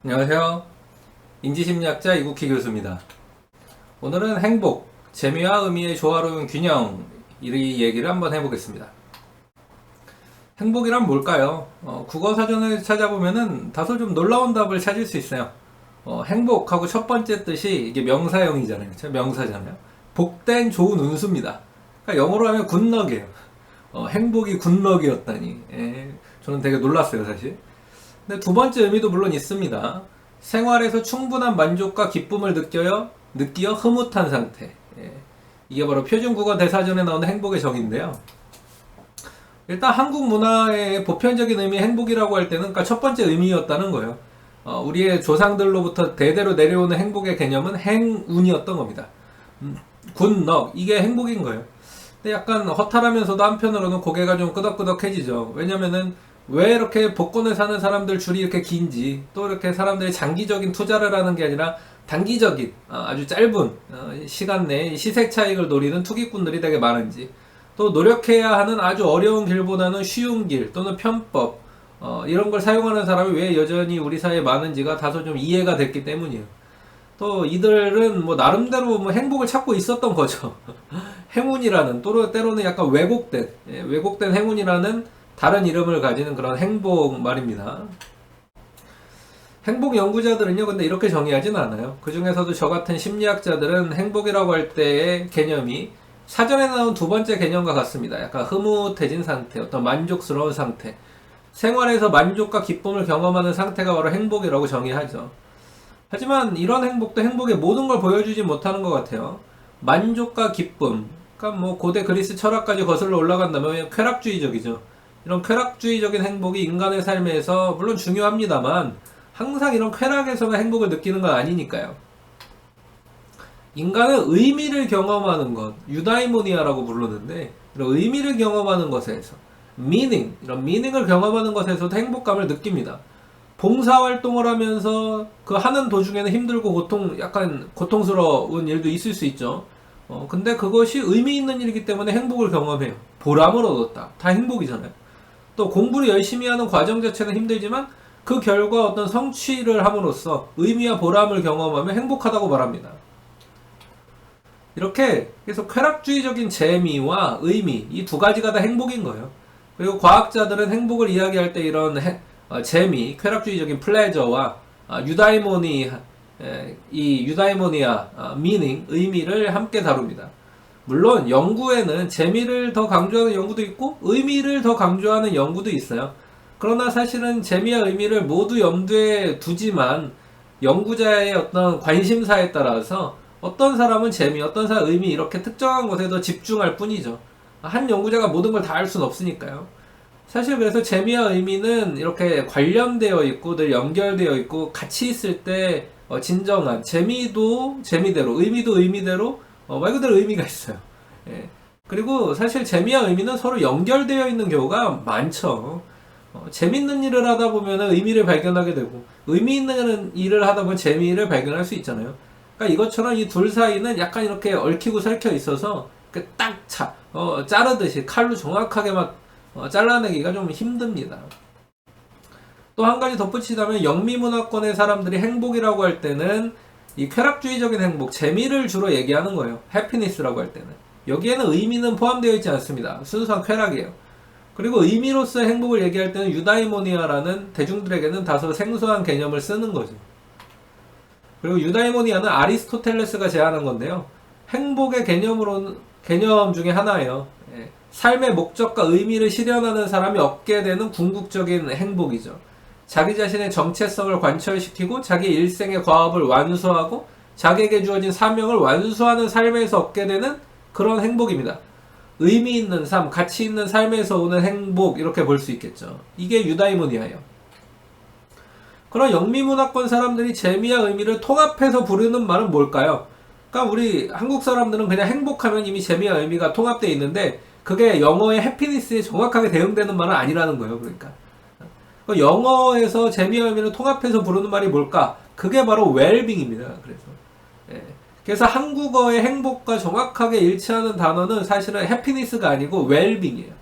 안녕하세요. 인지심리학자 이국희 교수입니다. 오늘은 행복, 재미와 의미의 조화로운 균형, 이 얘기를 한번 해보겠습니다. 행복이란 뭘까요? 국어사전을 찾아보면은 다소 좀 놀라운 답을 찾을 수 있어요. 행복하고 첫 번째 뜻이 이게 명사형이잖아요. 명사잖아요. 복된 좋은 운수입니다. 그러니까 영어로 하면 굿럭이에요. 행복이 굿럭이었다니. 저는 되게 놀랐어요, 사실. 근데 두 번째 의미도 물론 있습니다. 생활에서 충분한 만족과 기쁨을 느끼어 흐뭇한 상태. 이게 바로 표준국어 대사전에 나오는 행복의 정의인데요. 일단 한국 문화의 보편적인 의미 행복이라고 할 때는 그러니까 첫 번째 의미였다는 거예요. 우리의 조상들로부터 대대로 내려오는 행복의 개념은 행운이었던 겁니다. 굿럭, 이게 행복인 거예요. 근데 약간 허탈하면서도 한편으로는 고개가 좀 끄덕끄덕해지죠. 왜냐면은 왜 이렇게 복권을 사는 사람들 줄이 이렇게 긴지, 또 이렇게 사람들이 장기적인 투자를 하는 게 아니라 단기적인 아주 짧은 시간 내에 시세 차익을 노리는 투기꾼들이 되게 많은지, 또 노력해야 하는 아주 어려운 길보다는 쉬운 길 또는 편법, 이런 걸 사용하는 사람이 왜 여전히 우리 사회에 많은지가 다소 좀 이해가 됐기 때문이에요. 또 이들은 뭐 나름대로 뭐 행복을 찾고 있었던 거죠. 행운이라는, 또 때로는 약간 왜곡된 행운이라는 다른 이름을 가지는 그런 행복 말입니다. 행복 연구자들은요, 근데 이렇게 정의하진 않아요. 그 중에서도 저 같은 심리학자들은 행복이라고 할 때의 개념이 사전에 나온 두 번째 개념과 같습니다. 약간 흐뭇해진 상태, 어떤 만족스러운 상태. 생활에서 만족과 기쁨을 경험하는 상태가 바로 행복이라고 정의하죠. 하지만 이런 행복도 행복의 모든 걸 보여주지 못하는 것 같아요. 만족과 기쁨, 그러니까 뭐 고대 그리스 철학까지 거슬러 올라간다면 쾌락주의적이죠. 이런 쾌락주의적인 행복이 인간의 삶에서 물론 중요합니다만 항상 이런 쾌락에서만 행복을 느끼는 건 아니니까요. 인간은 의미를 경험하는 것, 유다이모니아라고 부르는데, 이런 의미를 경험하는 것에서 이런 미닝을 경험하는 것에서도 행복감을 느낍니다. 봉사활동을 하면서 그 하는 도중에는 힘들고 약간 고통스러운 일도 있을 수 있죠. 근데 그것이 의미 있는 일이기 때문에 행복을 경험해요. 보람을 얻었다. 다 행복이잖아요. 또 공부를 열심히 하는 과정 자체는 힘들지만 그 결과 어떤 성취를 함으로써 의미와 보람을 경험하며 행복하다고 말합니다. 이렇게 그래서 쾌락주의적인 재미와 의미, 이 두 가지가 다 행복인 거예요. 그리고 과학자들은 행복을 이야기할 때 이런 재미, 쾌락주의적인 플레저와 유다이모니아, 미닝, 의미를 함께 다룹니다. 물론 연구에는 재미를 더 강조하는 연구도 있고 의미를 더 강조하는 연구도 있어요. 그러나 사실은 재미와 의미를 모두 염두에 두지만 연구자의 어떤 관심사에 따라서 어떤 사람은 재미, 어떤 사람은 의미, 이렇게 특정한 것에 더 집중할 뿐이죠. 한 연구자가 모든 걸 다 할 수는 없으니까요. 사실 그래서 재미와 의미는 이렇게 관련되어 있고 늘 연결되어 있고 같이 있을 때 진정한 재미도 재미대로, 의미도 의미대로 말 그대로 의미가 있어요. 그리고 사실 재미와 의미는 서로 연결되어 있는 경우가 많죠. 재밌는 일을 하다 보면 의미를 발견하게 되고, 의미 있는 일을 하다 보면 재미를 발견할 수 있잖아요. 그러니까 이것처럼 이 둘 사이는 약간 이렇게 얽히고 설켜 있어서 딱 자르듯이 칼로 정확하게 막 잘라내기가 좀 힘듭니다. 또 한 가지 덧붙이자면 영미문화권의 사람들이 행복이라고 할 때는 이 쾌락주의적인 행복, 재미를 주로 얘기하는 거예요. 해피니스라고 할 때는. 여기에는 의미는 포함되어 있지 않습니다. 순수한 쾌락이에요. 그리고 의미로서의 행복을 얘기할 때는 유다이모니아라는 대중들에게는 다소 생소한 개념을 쓰는 거죠. 그리고 유다이모니아는 아리스토텔레스가 제안한 건데요. 행복의 개념 중에 하나예요. 삶의 목적과 의미를 실현하는 사람이 얻게 되는 궁극적인 행복이죠. 자기 자신의 정체성을 관철시키고 자기 일생의 과업을 완수하고 자기에게 주어진 사명을 완수하는 삶에서 얻게 되는 그런 행복입니다. 의미 있는 삶, 가치 있는 삶에서 오는 행복, 이렇게 볼 수 있겠죠. 이게 유다이모니아예요. 그런 영미문화권 사람들이 재미와 의미를 통합해서 부르는 말은 뭘까요? 그러니까 우리 한국 사람들은 그냥 행복하면 이미 재미와 의미가 통합되어 있는데 그게 영어의 해피니스에 정확하게 대응되는 말은 아니라는 거예요. 그러니까 영어에서 재미와 의미를 통합해서 부르는 말이 뭘까? 그게 바로 웰빙입니다. 그래서 한국어의 행복과 정확하게 일치하는 단어는 사실은 해피니스가 아니고 웰빙이에요.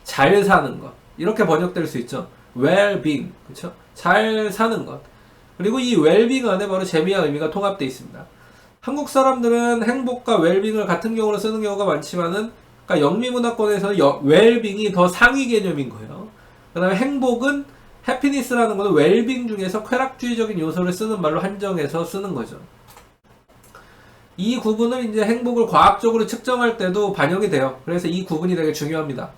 잘 사는 것, 이렇게 번역될 수 있죠. 웰빙, 그렇죠? 잘 사는 것. 그리고 이 웰빙 안에 바로 재미와 의미가 통합되어 있습니다. 한국 사람들은 행복과 웰빙을 같은 경우로 쓰는 경우가 많지만은, 그러니까 영미문화권에서는 웰빙이 더 상위 개념인 거예요. 그 다음에 행복은, 해피니스라는 것은 웰빙 중에서 쾌락주의적인 요소를 쓰는 말로 한정해서 쓰는 거죠. 이 구분은 이제 행복을 과학적으로 측정할 때도 반영이 돼요. 그래서 이 구분이 되게 중요합니다.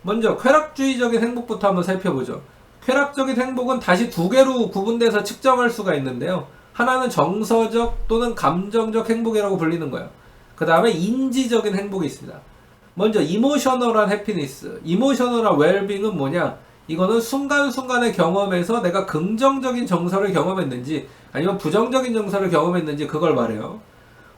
먼저 쾌락주의적인 행복부터 한번 살펴보죠. 쾌락적인 행복은 다시 두 개로 구분돼서 측정할 수가 있는데요. 하나는 정서적 또는 감정적 행복이라고 불리는 거예요. 그 다음에 인지적인 행복이 있습니다. 먼저 이모셔널한 해피니스, 이모셔널한 웰빙은 뭐냐? 이거는 순간순간의 경험에서 내가 긍정적인 정서를 경험했는지 아니면 부정적인 정서를 경험했는지 그걸 말해요.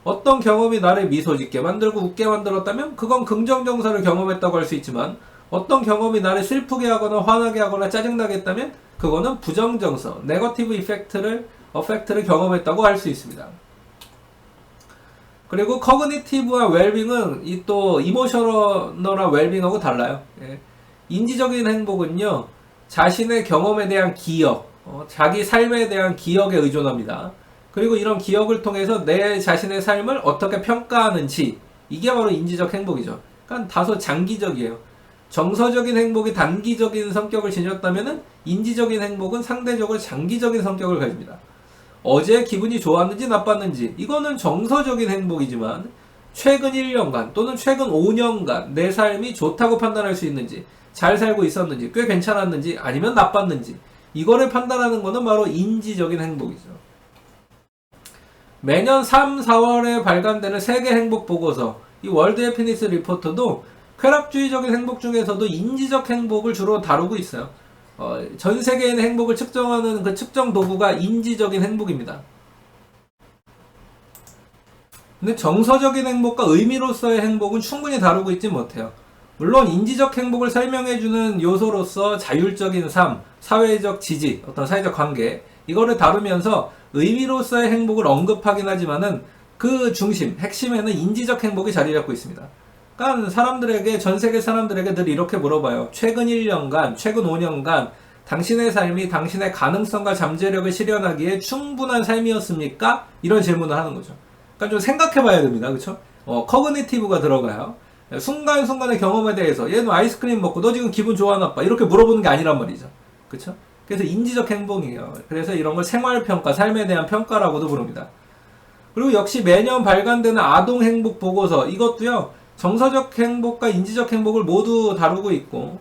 어떤 경험이 나를 미소 짓게 만들고 웃게 만들었다면 그건 긍정 정서를 경험했다고 할 수 있지만, 어떤 경험이 나를 슬프게 하거나 화나게 하거나 짜증나게 했다면 그거는 부정 정서, 네거티브 이펙트를 경험했다고 할 수 있습니다. 그리고 커그니티브와 웰빙은 이 또 이모셔널한 웰빙하고 달라요. 예. 인지적인 행복은요, 자신의 경험에 대한 기억, 자기 삶에 대한 기억에 의존합니다. 그리고 이런 기억을 통해서 내 자신의 삶을 어떻게 평가하는지, 이게 바로 인지적 행복이죠. 그러니까 다소 장기적이에요. 정서적인 행복이 단기적인 성격을 지녔다면 인지적인 행복은 상대적으로 장기적인 성격을 가집니다. 어제 기분이 좋았는지 나빴는지, 이거는 정서적인 행복이지만 최근 1년간 또는 최근 5년간 내 삶이 좋다고 판단할 수 있는지, 잘 살고 있었는지, 꽤 괜찮았는지, 아니면 나빴는지, 이거를 판단하는 것은 바로 인지적인 행복이죠. 매년 3, 4월에 발간되는 세계 행복 보고서, 이 월드 해피니스 리포트도 쾌락주의적인 행복 중에서도 인지적 행복을 주로 다루고 있어요. 전 세계인의 행복을 측정하는 그 측정 도구가 인지적인 행복입니다. 근데 정서적인 행복과 의미로서의 행복은 충분히 다루고 있지 못해요. 물론 인지적 행복을 설명해주는 요소로서 자율적인 삶, 사회적 지지, 어떤 사회적 관계, 이거를 다루면서 의미로서의 행복을 언급하긴 하지만은 그 중심, 핵심에는 인지적 행복이 자리 잡고 있습니다. 그러니까 사람들에게, 전 세계 사람들에게 늘 이렇게 물어봐요. 최근 1년간, 최근 5년간 당신의 삶이 당신의 가능성과 잠재력을 실현하기에 충분한 삶이었습니까? 이런 질문을 하는 거죠. 그러니까 좀 생각해 봐야 됩니다. 그쵸? 커그니티브가 들어가요. 순간순간의 경험에 대해서, 얘는 아이스크림 먹고 너 지금 기분 좋아 나빠? 이렇게 물어보는 게 아니란 말이죠. 그쵸? 그래서 인지적 행복이에요. 그래서 이런 걸 생활평가, 삶에 대한 평가라고도 부릅니다. 그리고 역시 매년 발간되는 아동 행복 보고서, 이것도요, 정서적 행복과 인지적 행복을 모두 다루고 있고,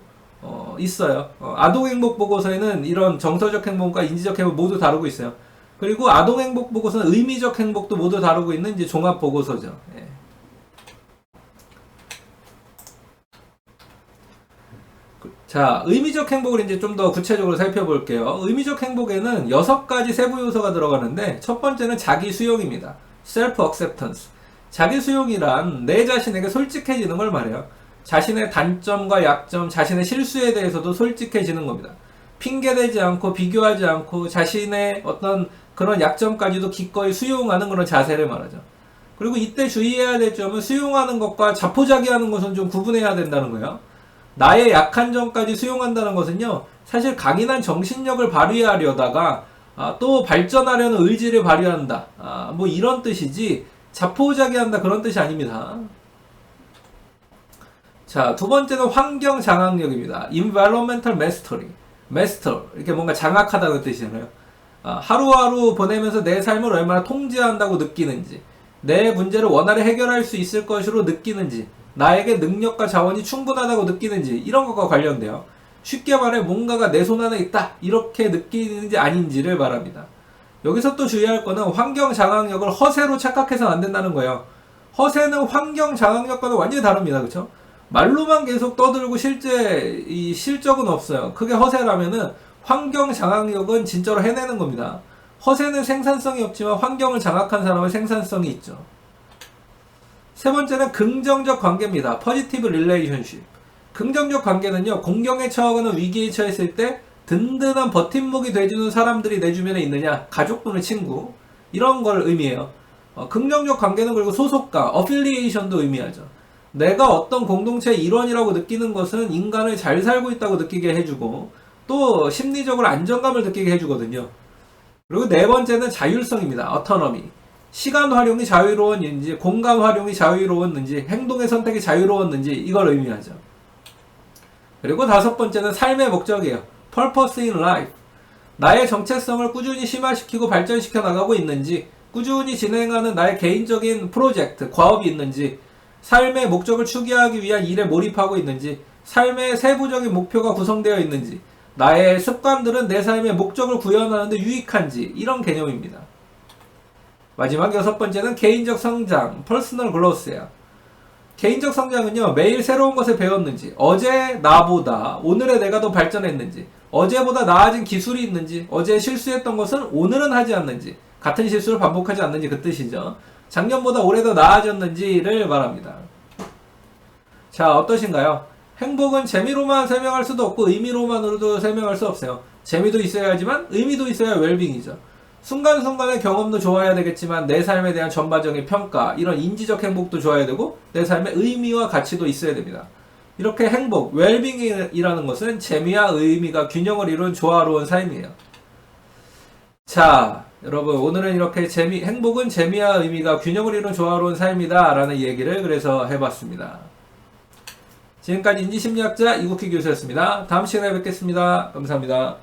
있어요. 아동 행복 보고서에는 이런 정서적 행복과 인지적 행복 모두 다루고 있어요. 그리고 아동 행복 보고서는 의미적 행복도 모두 다루고 있는 이제 종합 보고서죠. 예. 자, 의미적 행복을 이제 좀 더 구체적으로 살펴볼게요. 의미적 행복에는 6가지 세부 요소가 들어가는데, 첫 번째는 자기 수용입니다. self acceptance. 자기 수용이란 내 자신에게 솔직해지는 걸 말해요. 자신의 단점과 약점, 자신의 실수에 대해서도 솔직해지는 겁니다. 핑계대지 않고 비교하지 않고 자신의 어떤 그런 약점까지도 기꺼이 수용하는 그런 자세를 말하죠. 그리고 이때 주의해야 될 점은 수용하는 것과 자포자기하는 것은 좀 구분해야 된다는 거예요. 나의 약한 점까지 수용한다는 것은요, 사실 강인한 정신력을 발휘하려다가 또 발전하려는 의지를 발휘한다, 뭐 이런 뜻이지 자포자기한다 그런 뜻이 아닙니다. 자, 두 번째는 환경 장악력입니다. environmental mastery. master, 이렇게 뭔가 장악하다는 뜻이잖아요. 하루하루 보내면서 내 삶을 얼마나 통제한다고 느끼는지, 내 문제를 원활히 해결할 수 있을 것으로 느끼는지, 나에게 능력과 자원이 충분하다고 느끼는지, 이런 것과 관련돼요. 쉽게 말해 뭔가가 내 손 안에 있다, 이렇게 느끼는지 아닌지를 말합니다. 여기서 또 주의할 거는 환경 장악력을 허세로 착각해서는 안 된다는 거예요. 허세는 환경 장악력과는 완전히 다릅니다. 그렇죠? 말로만 계속 떠들고 실제 이 실적은 없어요. 그게 허세라면은 환경 장악력은 진짜로 해내는 겁니다. 허세는 생산성이 없지만 환경을 장악한 사람은 생산성이 있죠. 세 번째는 긍정적 관계입니다. positive relationship. 긍정적 관계는요, 공경에 처하거나 위기에 처했을 때 든든한 버팀목이 돼주는 사람들이 내 주변에 있느냐, 가족 또는 친구, 이런 걸 의미해요. 긍정적 관계는 그리고 소속감, 어필리에이션도 의미하죠. 내가 어떤 공동체의 일원이라고 느끼는 것은 인간을 잘 살고 있다고 느끼게 해주고, 또 심리적으로 안정감을 느끼게 해주거든요. 그리고 네 번째는 자율성입니다. autonomy. 시간 활용이 자유로웠는지, 공간 활용이 자유로웠는지, 행동의 선택이 자유로웠는지 이걸 의미하죠. 그리고 다섯 번째는 삶의 목적이에요. purpose in life. 나의 정체성을 꾸준히 심화시키고 발전시켜 나가고 있는지, 꾸준히 진행하는 나의 개인적인 프로젝트, 과업이 있는지, 삶의 목적을 추구하기 위한 일에 몰입하고 있는지, 삶의 세부적인 목표가 구성되어 있는지, 나의 습관들은 내 삶의 목적을 구현하는 데 유익한지, 이런 개념입니다. 마지막 여섯 번째는 개인적 성장, personal growth예요. 개인적 성장은요, 매일 새로운 것을 배웠는지, 어제 나보다 오늘의 내가 더 발전했는지, 어제보다 나아진 기술이 있는지, 어제 실수했던 것은 오늘은 하지 않는지, 같은 실수를 반복하지 않는지 그 뜻이죠. 작년보다 올해 더 나아졌는지를 말합니다. 자, 어떠신가요? 행복은 재미로만 설명할 수도 없고 의미로만으로도 설명할 수 없어요. 재미도 있어야 하지만 의미도 있어야 웰빙이죠. 순간순간의 경험도 좋아야 되겠지만 내 삶에 대한 전반적인 평가, 이런 인지적 행복도 좋아야 되고 내 삶의 의미와 가치도 있어야 됩니다. 이렇게 행복, 웰빙이라는 것은 재미와 의미가 균형을 이룬 조화로운 삶이에요. 자, 여러분 오늘은 이렇게 행복은 재미와 의미가 균형을 이룬 조화로운 삶이다 라는 얘기를 그래서 해봤습니다. 지금까지 인지심리학자 이국희 교수였습니다. 다음 시간에 뵙겠습니다. 감사합니다.